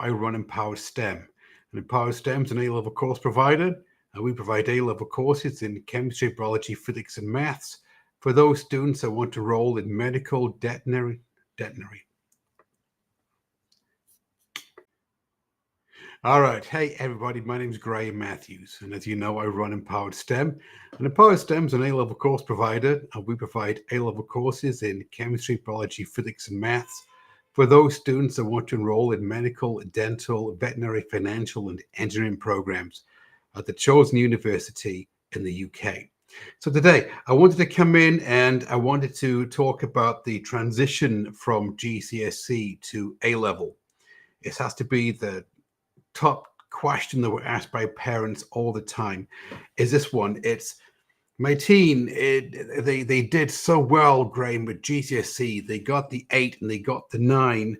I run Empowered STEM. And Empowered STEM is an A-level course provider, and we provide A-level courses in chemistry, biology, physics, and maths for those students that want to enroll in medical, veterinary. All right. Hey, everybody. My name is Graham Matthews. And as you know, I run Empowered STEM. And Empowered STEM is an A-level course provider. And we provide A-level courses in chemistry, biology, physics, and maths for those students that want to enroll in medical, dental, veterinary, financial, and engineering programs at the chosen university in the UK. So today, I wanted to come in and I wanted to talk about the transition from GCSE to A-level. It has to be the top question that we're asked by parents all the time is this one. It's my teen, they did so well, Graham, with GCSE. They got the 8 and they got the 9.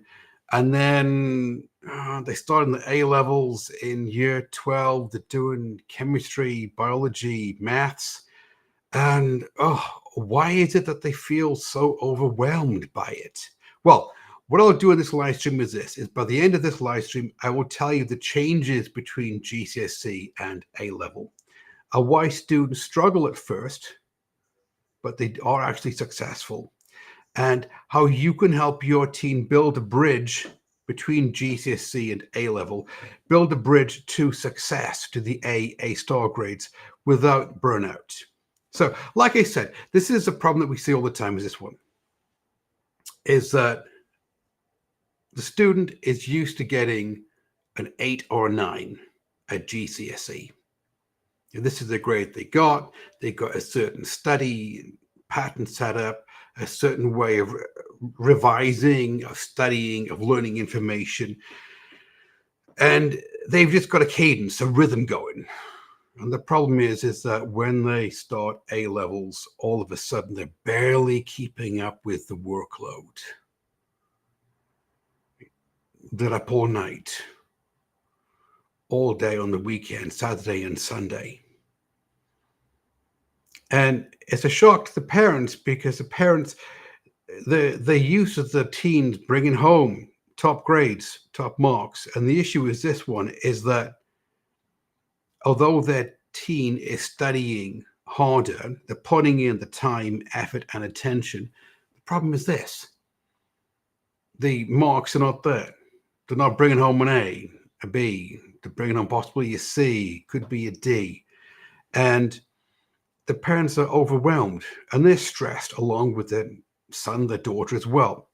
And then they started in the A levels in year 12. They're doing chemistry, biology, maths. And why is it that they feel so overwhelmed by it? Well, what I'll do in this live stream is this, is by the end of this live stream, I will tell you the changes between GCSE and A-level, why students struggle at first, but they are actually successful, and how you can help your teen build a bridge between GCSE and A-level, build a bridge to success, to the A-star grades without burnout. So, like I said, this is a problem that we see all the time is this one, is that the student is used to getting an 8 or a 9 at GCSE. And this is the grade they got. They got a certain study pattern set up, a certain way of revising, of studying, of learning information. And they've just got a cadence, a rhythm going. And the problem is that when they start A levels, all of a sudden they're barely keeping up with the workload. They're up all night, all day on the weekend, Saturday and Sunday. And it's a shock to the parents because the parents, the use of the teens bringing home top grades, top marks. And the issue is this one, is that although their teen is studying harder, they're putting in the time, effort, and attention. The problem is this: the marks are not there. They're not bringing home an A, a B. They're bringing home possibly a C, could be a D. And the parents are overwhelmed and they're stressed along with their son, their daughter as well.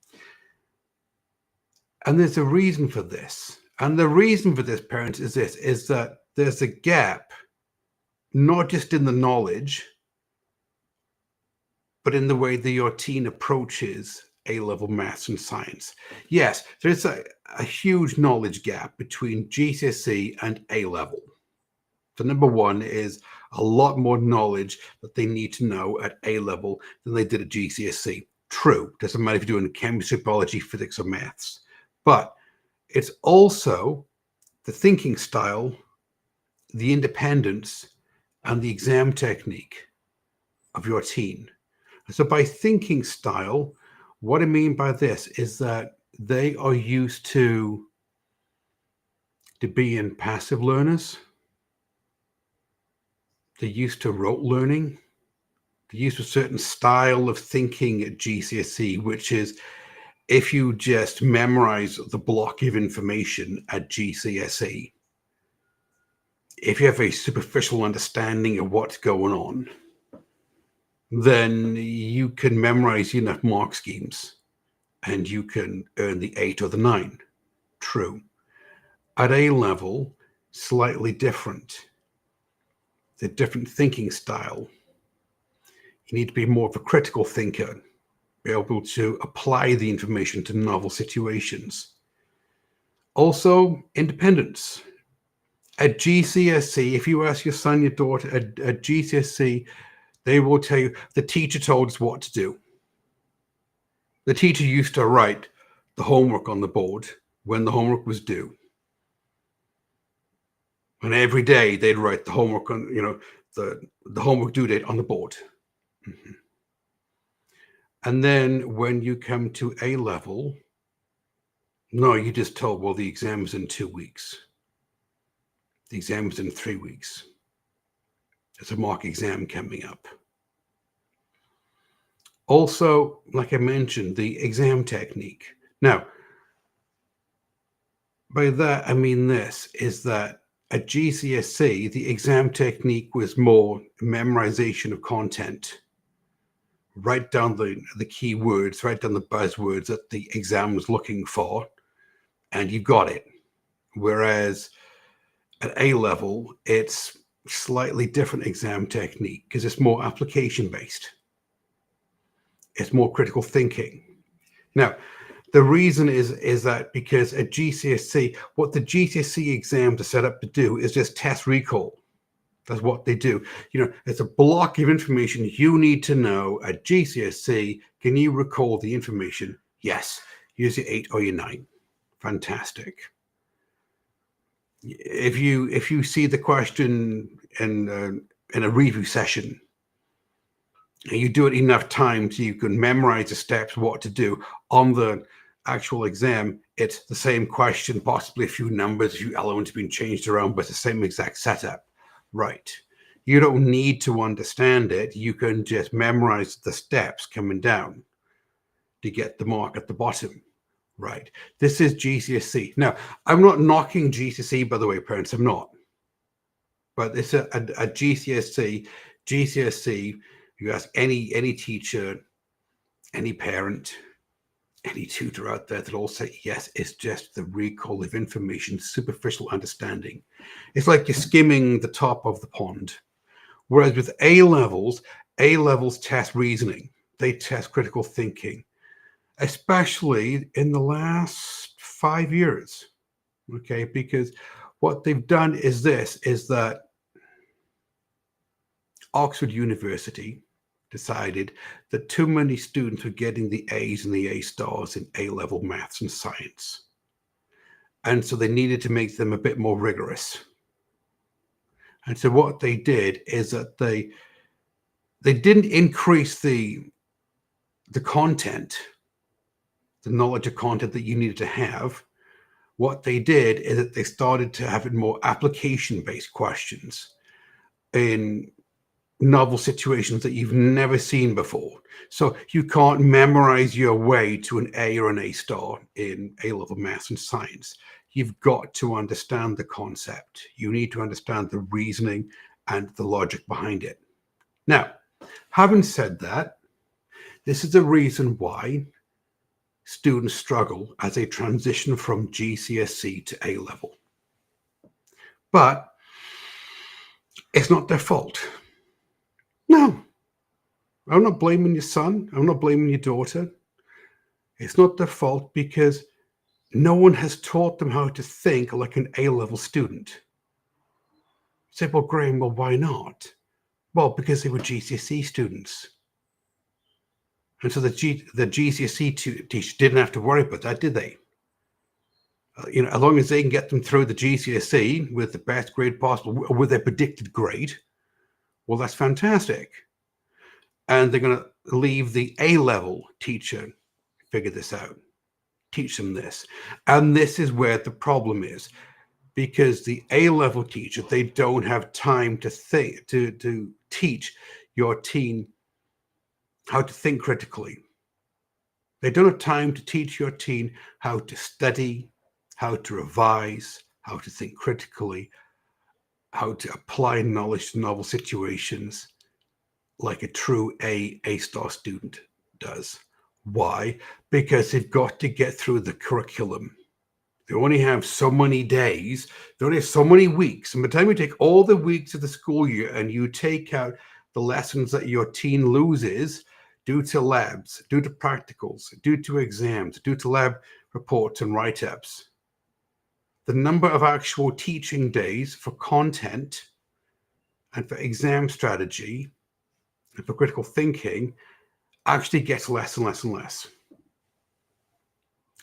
And there's a reason for this. And the reason for this, parents, is this, is that there's a gap, not just in the knowledge, but in the way that your teen approaches A-level maths and science. Yes, there's a huge knowledge gap between GCSE and A-level. So number one is a lot more knowledge that they need to know at A-level than they did at GCSE. True, doesn't matter if you're doing chemistry, biology, physics, or maths. But it's also the thinking style, the independence, and the exam technique of your teen. So by thinking style, what I mean by this is that they are used to being passive learners. They're used to rote learning. They're used to a certain style of thinking at GCSE, which is if you just memorize the block of information at GCSE, if you have a superficial understanding of what's going on, then you can memorize enough mark schemes and you can earn the 8 or the 9. True. At A-level, slightly different. It's a different thinking style. You need to be more of a critical thinker, be able to apply the information to novel situations. Also, independence. At GCSE, if you ask your son, your daughter at GCSE, they will tell you the teacher told us what to do. The teacher used to write the homework on the board when the homework was due. And every day they'd write the homework on, the homework due date on the board. Mm-hmm. And then when you come to A-level, No, you just told, well, the exam's in 2 weeks. The exam's in 3 weeks. There's a mock exam coming up. Also, like I mentioned, the exam technique. Now, by that, I mean this, is that at GCSE, the exam technique was more memorization of content. Write down the keywords, write down the buzzwords that the exam was looking for, and you got it. Whereas at A level, it's slightly different exam technique because it's more application based. It's more critical thinking. Now, the reason is that because at GCSE, what the GCSE exams are set up to do is just test recall. That's what they do. It's a block of information you need to know at GCSE. Can you recall the information? Yes. Use your 8 or your 9. Fantastic. If you see the question in a review session, and you do it enough times, you can memorize the steps, what to do. On the actual exam, it's the same question, possibly a few numbers, a few elements being changed around, but the same exact setup. Right. You don't need to understand it. You can just memorize the steps coming down to get the mark at the bottom. Right. This is GCSE. Now, I'm not knocking GCSE, by the way, parents. I'm not. But it's a GCSE. GCSE, you ask any teacher, any parent, any tutor out there, that'll all say, yes, it's just the recall of information, superficial understanding. It's like you're skimming the top of the pond. Whereas with A levels test reasoning. They test critical thinking, especially in the last 5 years. Okay, because what they've done is that Oxford University decided that too many students were getting the A's and the A stars in A-level maths and science. And so they needed to make them a bit more rigorous. And so what they did is that they didn't increase the content, the knowledge of content that you needed to have. What they did is that they started to have it more application-based questions in novel situations that you've never seen before. So you can't memorize your way to an A or an A star in A-level maths and science. You've got to understand the concept. You need to understand the reasoning and the logic behind it. Now, having said that, this is the reason why students struggle as they transition from GCSE to A-level. But it's not their fault. No, I'm not blaming your son. I'm not blaming your daughter. It's not their fault because no one has taught them how to think like an A-level student. You say, well, Graham, well, why not? Well, because they were GCSE students. And so the GCSE teacher didn't have to worry about that, did they? As long as they can get them through the GCSE with the best grade possible, with their predicted grade, well, that's fantastic. And they're going to leave the A-level teacher figure this out, teach them this. And this is where the problem is, because the A-level teacher, they don't have time to think, to teach your teen how to think critically. They don't have time to teach your teen how to study, how to revise, how to think critically, how to apply knowledge to novel situations like a true A-star student does. Why? Because they've got to get through the curriculum. They only have so many days, they only have so many weeks. And by the time you take all the weeks of the school year and you take out the lessons that your teen loses due to labs, due to practicals, due to exams, due to lab reports and write-ups, the number of actual teaching days for content and for exam strategy and for critical thinking actually gets less and less and less.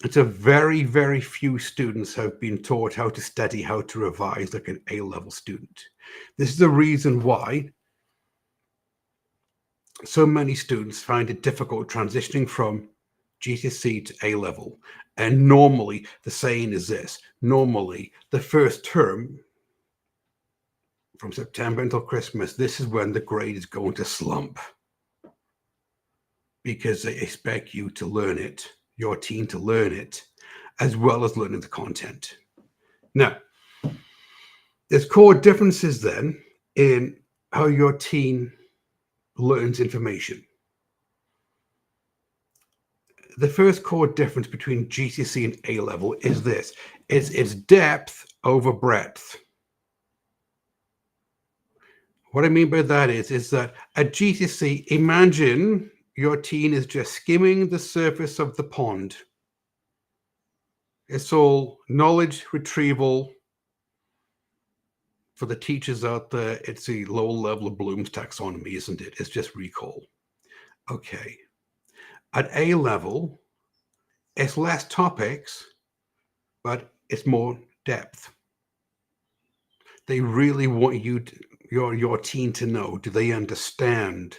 It's a very, very few students have been taught how to study, how to revise like an A-level student. This is the reason why so many students find it difficult transitioning from GCSE to A level. And normally, the saying is this: normally, the first term from September until Christmas, this is when the grade is going to slump because they expect you to learn it, your teen to learn it, as well as learning the content. Now, there's core differences then in how your teen learns information. The first core difference between GCSE and A level is this: it's depth over breadth. What I mean by that is that at GCSE, imagine your teen is just skimming the surface of the pond. It's all knowledge retrieval. For the teachers out there, it's the low level of Bloom's taxonomy, isn't it? It's just recall. Okay. At A level, it's less topics, but it's more depth. They really want you to, your teen to know, do they understand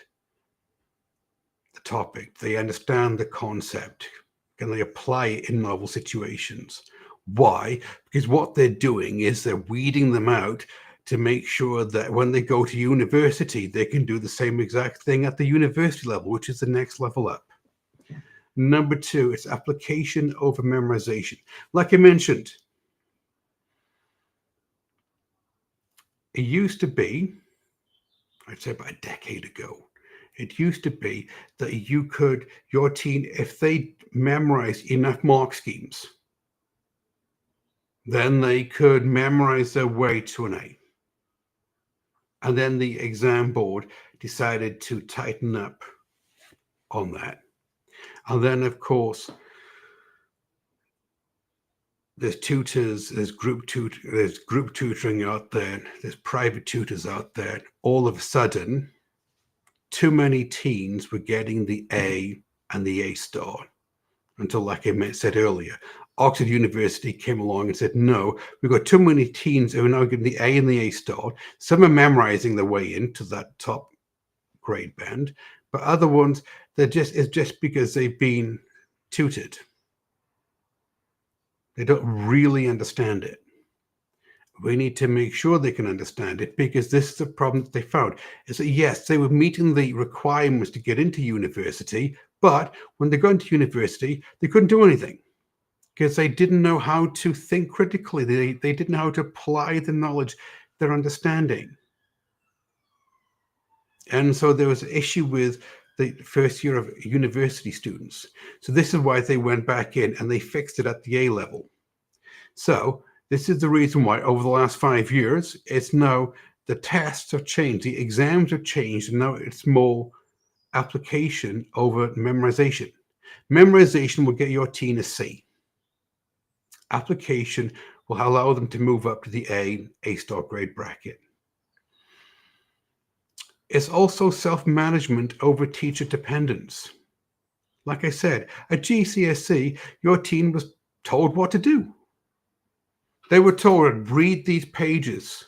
the topic? Do they understand the concept? Can they apply it in novel situations? Why? Because what they're doing is they're weeding them out to make sure that when they go to university, they can do the same exact thing at the university level, which is the next level up. Number two, it's application over memorization. Like I mentioned, it used to be, I'd say about a decade ago, it used to be that your teen, if they memorized enough mark schemes, then they could memorize their way to an A. And then the exam board decided to tighten up on that. And then, of course, there's tutors, there's group tutoring out there, there's private tutors out there. All of a sudden, too many teens were getting the A and the A star until, like I said earlier, Oxford University came along and said, no, we've got too many teens who are now getting the A and the A star. Some are memorizing their way into that top grade band, but other ones, it's just because they've been tutored. They don't really understand it. We need to make sure they can understand it, because this is the problem that they found, is that yes, they were meeting the requirements to get into university, but when they got into university, they couldn't do anything because they didn't know how to think critically. They didn't know how to apply the knowledge they're understanding. And so there was an issue with the first year of university students. So this is why they went back in and they fixed it at the A level. So this is the reason why over the last 5 years, it's now the tests have changed, the exams have changed, and now it's more application over memorization. Memorization will get your teen a C. Application will allow them to move up to the A star grade bracket. It's also self-management over teacher dependence. Like I said, at GCSE, your teen was told what to do. They were told, read these pages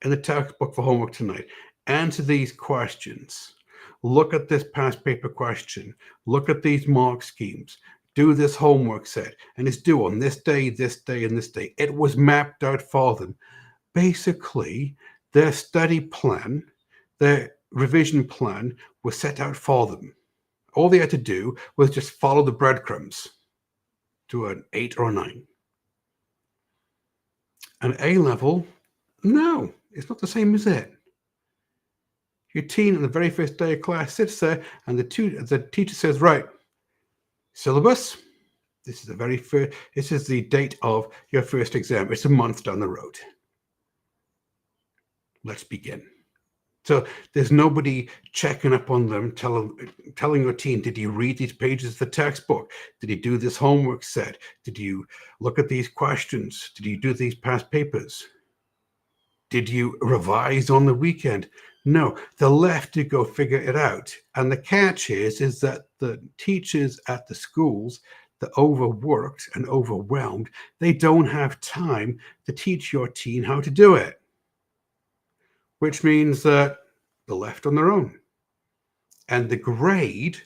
in the textbook for homework tonight, answer these questions, look at this past paper question, look at these mark schemes, do this homework set, and it's due on this day, this day, and this day. It was mapped out for them. Basically, their study plan, their revision plan was set out for them. All they had to do was just follow the breadcrumbs to an 8 or a 9. An A level, no, it's not the same as it. Your teen on the very first day of class sits there and the teacher says, right, syllabus, this is the date of your first exam. It's a month down the road. Let's begin. So there's nobody checking up on them, telling your teen, did you read these pages of the textbook? Did you do this homework set? Did you look at these questions? Did you do these past papers? Did you revise on the weekend? No, they're left to go figure it out. And the catch is that the teachers at the schools, that overworked and overwhelmed, they don't have time to teach your teen how to do it, which means that they're left on their own. And the grade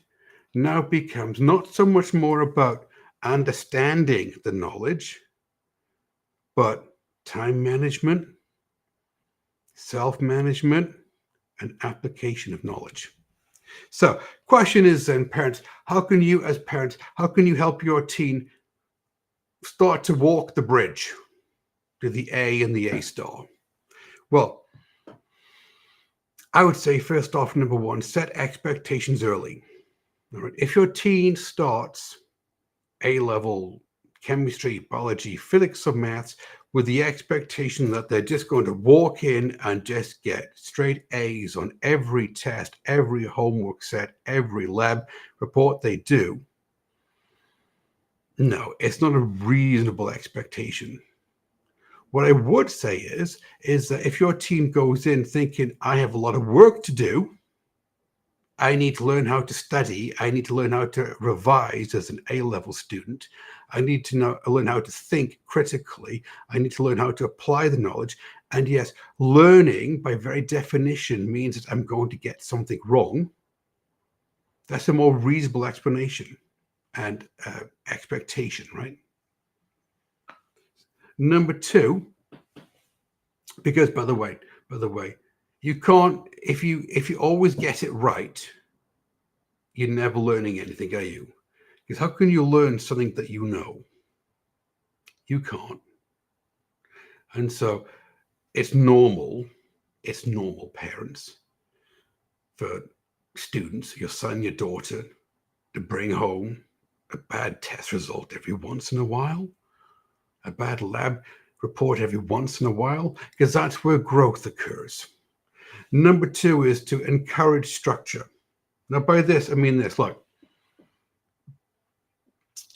now becomes not so much more about understanding the knowledge, but time management, self-management, and application of knowledge. So, question is then, parents, how can you as parents, how can you help your teen start to walk the bridge to the A and the A star? Well, I would say first off, number one, set expectations early. All right. If your teen starts A level chemistry, biology, physics, or maths with the expectation that they're just going to walk in and just get straight A's on every test, every homework set, every lab report they do, no, it's not a reasonable expectation. What I would say is that if your team goes in thinking, I have a lot of work to do, I need to learn how to study, I need to learn how to revise as an A-level student, I need to learn how to think critically, I need to learn how to apply the knowledge. And yes, learning by very definition means that I'm going to get something wrong. That's a more reasonable explanation and expectation, right? Number two, because by the way, you can't, if you always get it right, you're never learning anything, are you? Because how can you learn something that you know? You can't. And so it's normal, parents, for students, your son, your daughter, to bring home a bad test result every once in a while, a bad lab report every once in a while, because that's where growth occurs. Number two is to encourage structure. Now, by this, I mean this. Look,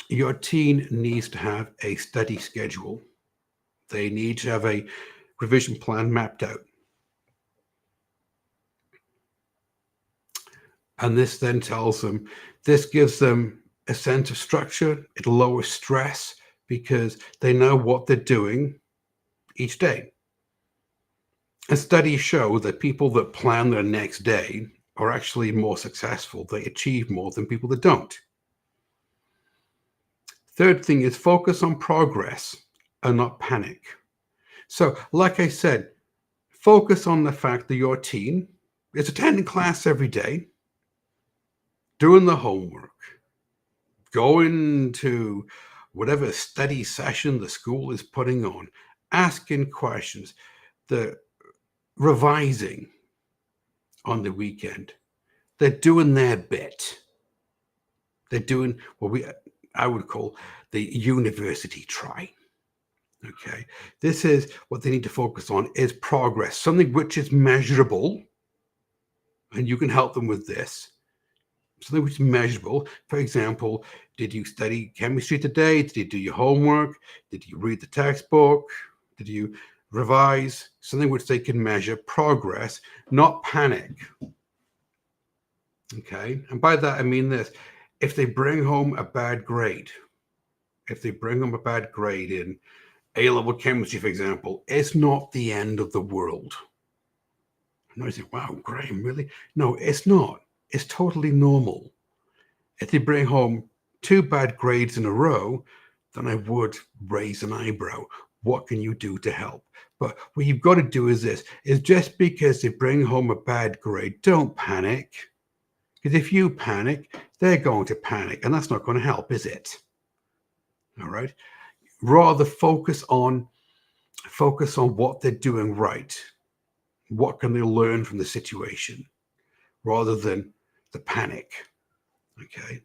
your teen needs to have a study schedule. They need to have a revision plan mapped out. And this then tells them, this gives them a sense of structure. It lowers stress because they know what they're doing each day. And studies show that people that plan their next day are actually more successful. They achieve more than people that don't. Third thing is focus on progress and not panic. So, like I said, focus on the fact that your teen is attending class every day, doing the homework, going to whatever study session the school is putting on, asking questions, the revising on the weekend. They're doing their bit. They're doing what I would call the university try. Okay, this is what they need to focus on, is progress, something which is measurable, and you can help them with this. Something which is measurable. For example, did you study chemistry today? Did you do your homework? Did you read the textbook? Did you revise? Something which they can measure progress, not panic. Okay, and by that I mean this. If they bring home a bad grade, in A-level chemistry, for example, it's not the end of the world. And I say, wow, Graham, really? No, it's not. It's totally normal. If they bring home 2 bad grades in a row, then I would raise an eyebrow. What can you do to help? But what you've got to do is this, is just because they bring home a bad grade, don't panic. Because if you panic, they're going to panic, and that's not going to help, is it? All right. Rather focus on what they're doing right. What can they learn from the situation, rather than the panic. Okay.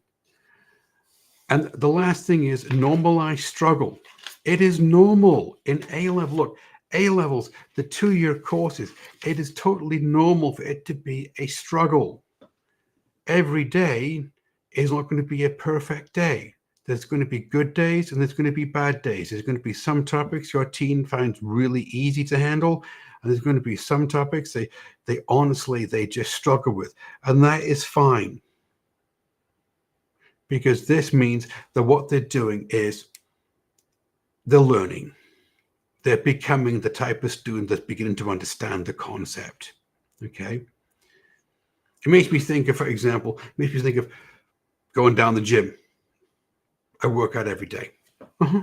And the last thing is normalize struggle. It is normal in A-level. Look, A-levels, the 2-year courses, it is totally normal for it to be a struggle. Every day is not going to be a perfect day. There's going to be good days and there's going to be bad days. There's going to be some topics your teen finds really easy to handle, and there's going to be some topics they honestly just struggle with, and that is fine. Because this means that what they're doing is they're learning. They're becoming the type of student that's beginning to understand the concept. Okay. It makes me think of, for example, Going down the gym. I work out every day. Uh-huh.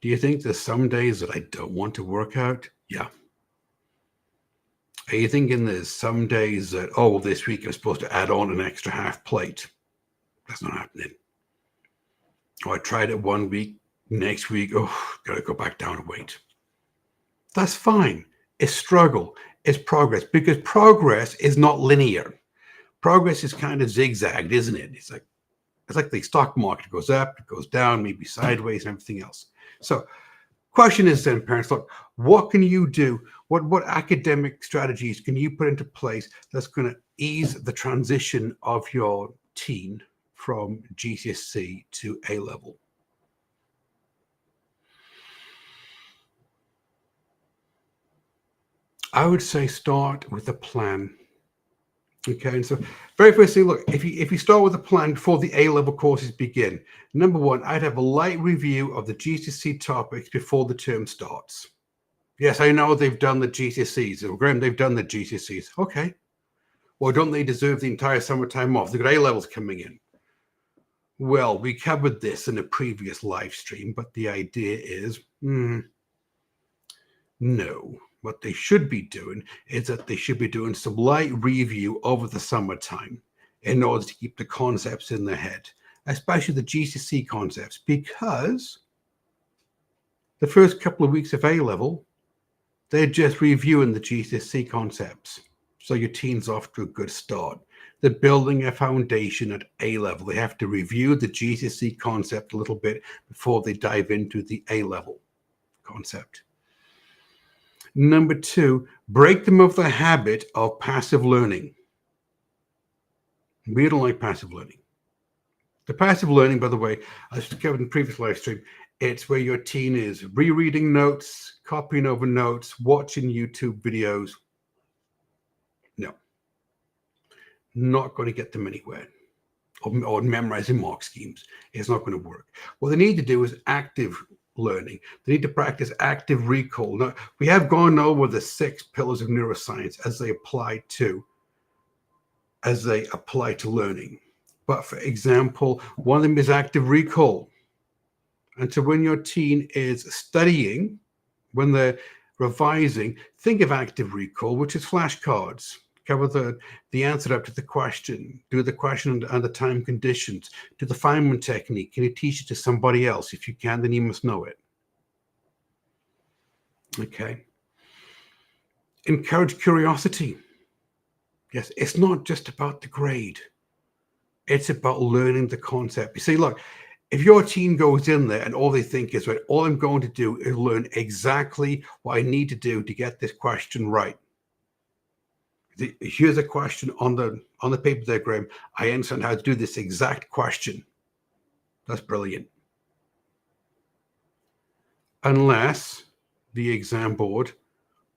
Do you think there's some days that I don't want to work out? Yeah. Are you thinking there's some days that, oh, this week I'm supposed to add on an extra half plate? That's not happening. Oh, I tried it one week, next week, oh, gotta go back down to weight. That's fine. It's struggle, it's progress, because progress is not linear. Progress is kind of zigzagged, isn't it? It's like the stock market. It goes up, it goes down, maybe sideways, and everything else. So, question is then, parents, look, what can you do? What academic strategies can you put into place that's going to ease the transition of your teen from GCSE to A level? I would say start with a plan. Okay, and so very firstly, look, if you start with a plan before the A level courses begin, number one, I'd have a light review of the GCSE topics before the term starts. Yes, I know they've done the GCSEs. Oh, Graham, they've done the GCSEs. Okay. Well, don't they deserve the entire summertime off? They've got A levels coming in. Well, we covered this in a previous live stream, but the idea is no. What they should be doing is that they should be doing some light review over the summertime in order to keep the concepts in their head, especially the GCSE concepts, because the first couple of weeks of A level, they're just reviewing the GCSE concepts. So your teen's off to a good start. They're building a foundation at A level. They have to review the GCSE concept a little bit before they dive into the A level concept. Number two, break them of the habit of passive learning. We don't like passive learning. The passive learning, by the way, as covered in the previous live stream, it's where your teen is rereading notes, copying over notes, watching YouTube videos. No, not going to get them anywhere. Or memorizing mark schemes. It's not going to work. What they need to do is active learning. They need to practice active recall. Now, we have gone over the 6 pillars of neuroscience as they apply to learning. But for example, one of them is active recall. And so when your teen is studying, when they're revising, think of active recall, which is flashcards. Cover the answer up to the question, do the question and the time conditions, do the Feynman technique. Can you teach it to somebody else? If you can, then you must know it. Okay. Encourage curiosity. Yes, it's not just about the grade. It's about learning the concept. You see, look, if your teen goes in there and all they think is, right, all I'm going to do is learn exactly what I need to do to get this question right. Here's a question on the paper there, Graham. I understand how to do this exact question. That's brilliant. Unless the exam board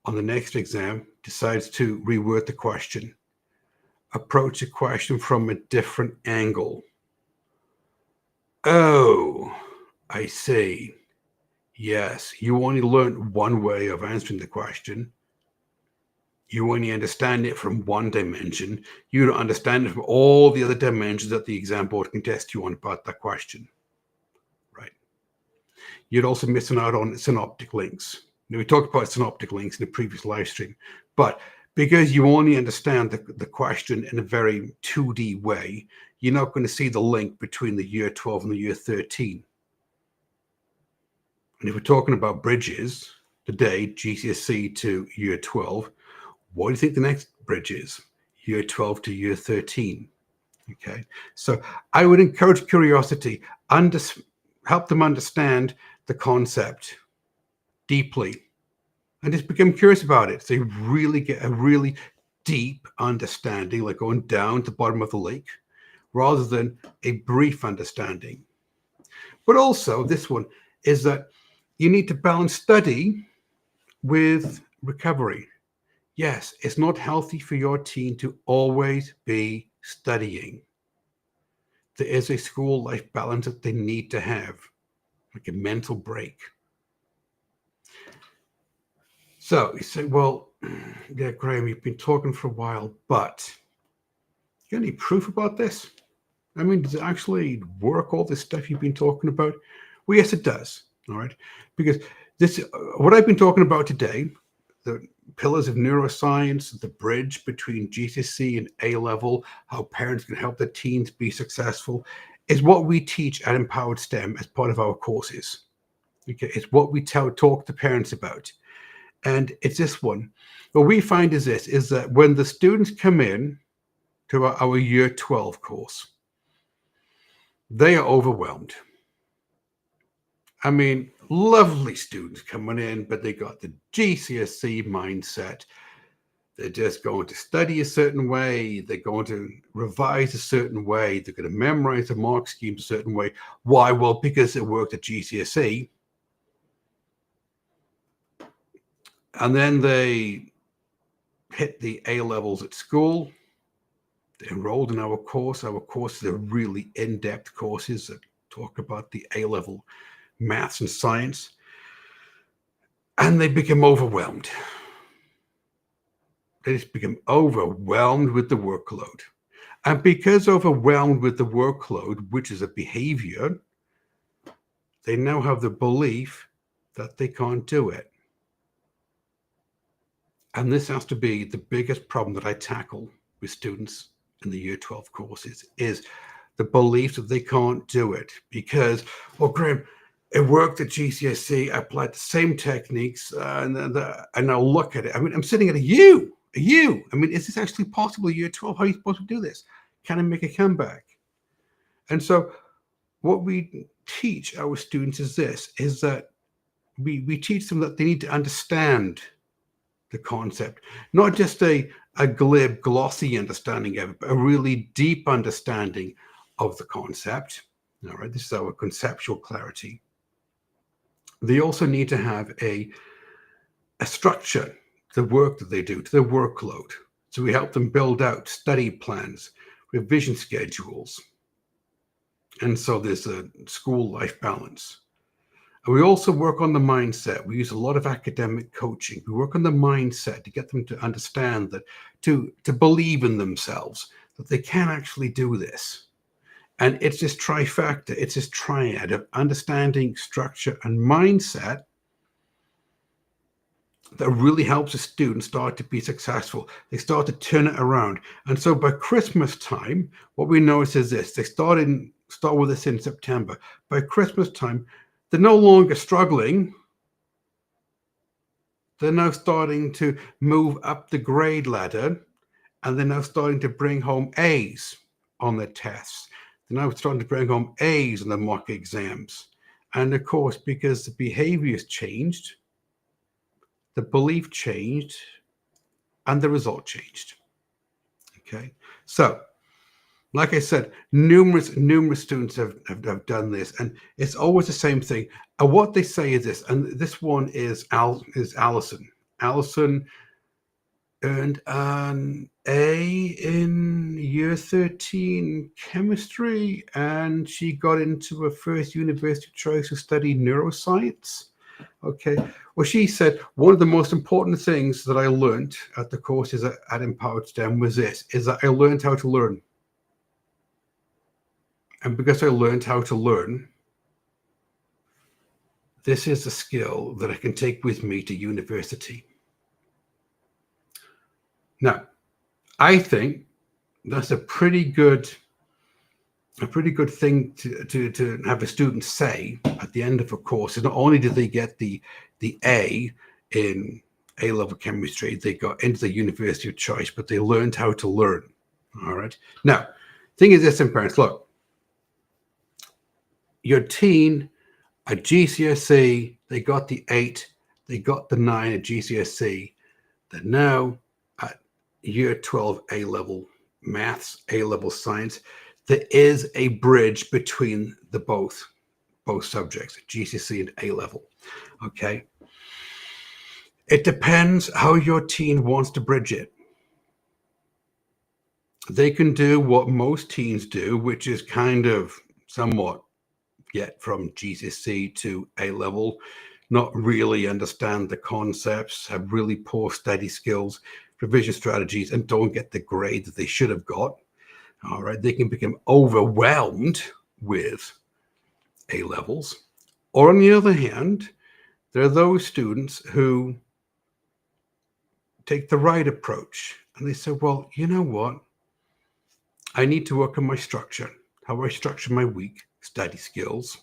on the next exam decides to reword the question, approach the question from a different angle. Oh, I see. Yes, you only learned one way of answering the question. You only understand it from one dimension. You don't understand it from all the other dimensions that the exam board can test you on about that question. Right. You'd also missing out on synoptic links. Now, we talked about synoptic links in the previous live stream, but because you only understand the question in a very 2D way, you're not going to see the link between the year 12 and the year 13. And if we're talking about bridges today, GCSE to year 12, what do you think the next bridge is? Year 12 to year 13. Okay. So I would encourage curiosity, help them understand the concept deeply and just become curious about it. So you really get a really deep understanding, like going down to the bottom of the lake, rather than a brief understanding. But also, this one is that you need to balance study with recovery. Yes, it's not healthy for your teen to always be studying. There is a school life balance that they need to have, like a mental break. So you say, well, yeah, Graham, you've been talking for a while, but you got any proof about this? I mean, does it actually work, all this stuff you've been talking about? Well, yes, it does. All right. Because this, what I've been talking about today, the pillars of neuroscience, the bridge between GCSE and A level, how parents can help their teens be successful, is what we teach at Empowered STEM as part of our courses. Okay. It's what we talk to parents about. And it's this one. What we find is this, is that when the students come in to our year 12 course, they are overwhelmed. I mean, lovely students coming in, but they got the GCSE mindset. They're just going to study a certain way. They're going to revise a certain way. They're going to memorize the mark scheme a certain way. Why? Well, because it worked at GCSE. And then they hit the A levels at school. They enrolled in our course. Our courses are really in-depth courses that talk about the A level maths and science. And they become overwhelmed. They just become overwhelmed with the workload. And because overwhelmed with the workload, which is a behavior, they now have the belief that they can't do it. And this has to be the biggest problem that I tackle with students in the year 12 courses, is the belief that they can't do it because, well, Graham, it worked at GCSE. I applied the same techniques, and now look at it. I mean, I'm sitting at a U. I mean, is this actually possible? Year 12, how are you supposed to do this? Can I make a comeback? And so, what we teach our students is this: is that we teach them that they need to understand the concept, not just a glib, glossy understanding of it, but a really deep understanding of the concept. All right, this is our conceptual clarity. They also need to have a structure to the work that they do, to their workload. So we help them build out study plans, revision schedules. And so there's a school life balance. And we also work on the mindset. We use a lot of academic coaching. We work on the mindset to get them to understand that, to believe in themselves, that they can actually do this. And it's this trifecta, it's this triad of understanding, structure, and mindset that really helps a student start to be successful. They start to turn it around. And so by Christmas time, what we notice is this: they start with this in September. By Christmas time, they're no longer struggling. They're now starting to move up the grade ladder, and they're now starting to bring home A's on their tests. They're now starting to bring home A's on the mock exams. And of course, because the behaviors changed, the belief changed, and the result changed. Okay. So, like I said, numerous students have done this, and it's always the same thing. And what they say is this, and this one is Allison. Allison earned an A in year 13 chemistry, and she got into her first university choice to study neuroscience. Okay. Well, she said one of the most important things that I learned at the courses at Empowered STEM was this: is that I learned how to learn. And because I learned how to learn, this is a skill that I can take with me to university. Now, I think that's a pretty good thing to have a student say at the end of a course. Is not only did they get the A in A-level chemistry, they got into the university of choice, but they learned how to learn. All right. Now, thing is this, parents, look, your teen at GCSE, they got the 8, they got the 9 at GCSE. They're now at year 12 A-level maths, A-level science. There is a bridge between the both subjects, GCSE and A-level. Okay. It depends how your teen wants to bridge it. They can do what most teens do, which is kind of somewhat get from GCSE to A-level, not really understand the concepts, have really poor study skills, revision strategies, and don't get the grade that they should have got. All right, they can become overwhelmed with A levels. Or on the other hand, there are those students who take the right approach and they say, well, you know what? I need to work on my structure, how I structure my week, study skills,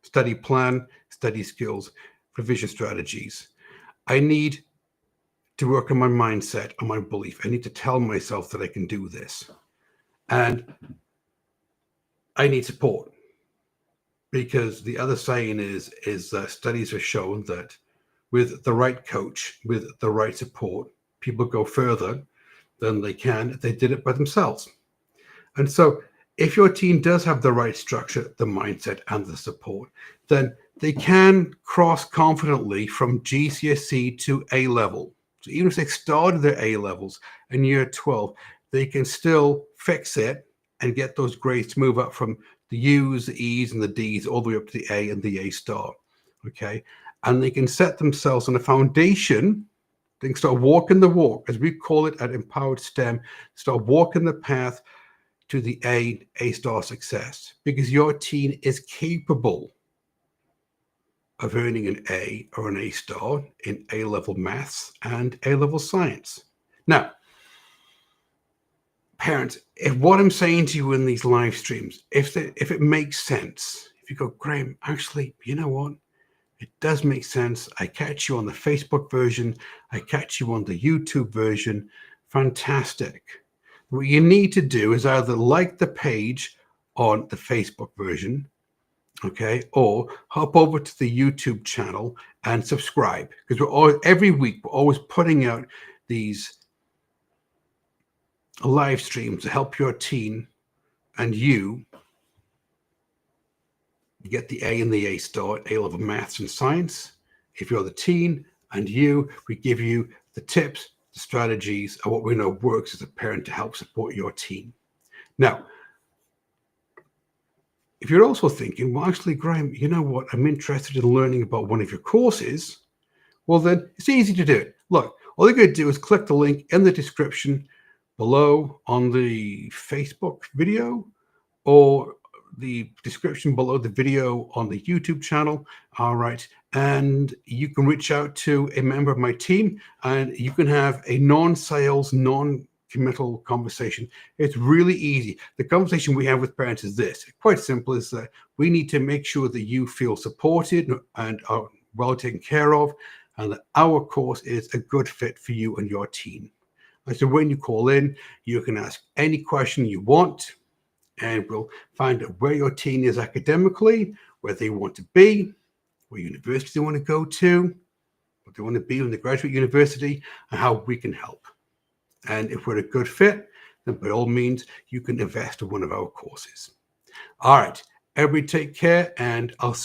study plan, study skills, revision strategies. I need to work on my mindset, on my belief. I need to tell myself that I can do this. And I need support, because the other saying is that studies have shown that with the right coach, with the right support, people go further than they can if they did it by themselves. And so if your team does have the right structure, the mindset, and the support, then they can cross confidently from GCSE to A level. So even if they started their A levels in year 12, they can still fix it and get those grades to move up from the U's, the E's, and the D's all the way up to the A and the A star. Okay. And they can set themselves on a foundation. They can start walking the walk, as we call it at Empowered STEM, start walking the path to the A star success, because your teen is capable of earning an A or an A star in A level maths and A level science. Now, parents, if what I'm saying to you in these live streams, if it makes sense, if you go, Graham, actually, you know what? It does make sense. I catch you on the Facebook version. I catch you on the YouTube version. Fantastic. What you need to do is either like the page on the Facebook version, okay, or hop over to the YouTube channel and subscribe, because every week we're always putting out these live streams to help your teen and you get the A and the A star at A level maths and science. If you're the teen and we give you the tips, the strategies, and what we know works as a parent to help support your teen. Now, if you're also thinking, well, actually, Graham, you know what? I'm interested in learning about one of your courses. Well, then it's easy to do it. Look, all you're going to do is click the link in the description below on the Facebook video, or the description below the video on the YouTube channel. All right. And you can reach out to a member of my team and you can have a non-sales, non-committal conversation. It's really easy. The conversation we have with parents is this. Quite simple, is that we need to make sure that you feel supported and are well taken care of, and that our course is a good fit for you and your teen. And so when you call in, you can ask any question you want, and we'll find out where your teen is academically, where they want to be, what university they want to go to, what they want to be in the graduate university, and how we can help. And if we're a good fit, then by all means, you can invest in one of our courses. All right, everybody take care, and I'll see you.